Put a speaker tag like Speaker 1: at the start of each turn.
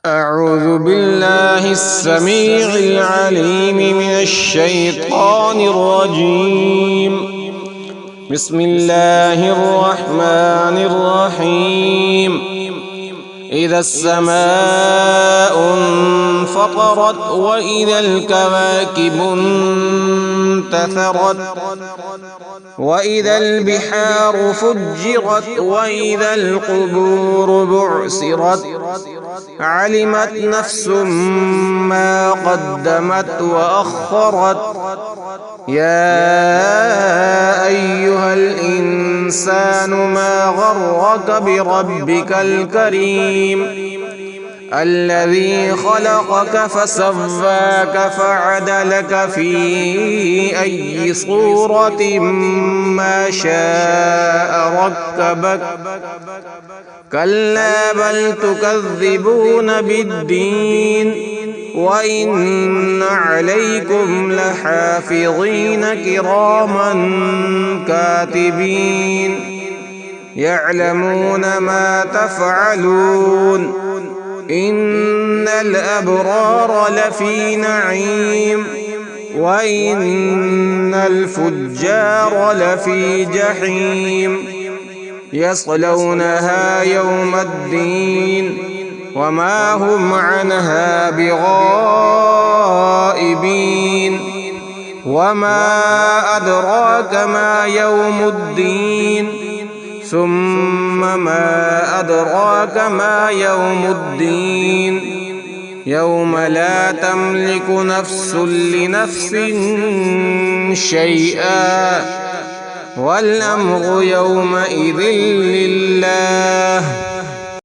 Speaker 1: أعوذ بالله السميع العليم من الشيطان الرجيم. بسم الله الرحمن الرحيم. إذا السماء انفطرت وإذا الكواكب انتثرت وإذا البحار فجرت وإذا القبور بعثرت علمت نفس ما قدمت وأخرت. يا أيها الإنسان ما غرك بربك الكريم الذي خلقك فسواك فعدلك في أي صورة ما شاء ركبك. كلا بل تكذبون بالدين وإن عليكم لحافظين كراما كاتبين يعلمون ما تفعلون. إن الأبرار لفي نعيم وإن الفجار لفي جحيم يصلونها يوم الدين وما هم عنها بغائبين. وما أدراك ما يوم الدين ثم ما أدراك ما يوم الدين يوم لا تملك نفس لنفس شيئا والأمر يومئذ لله.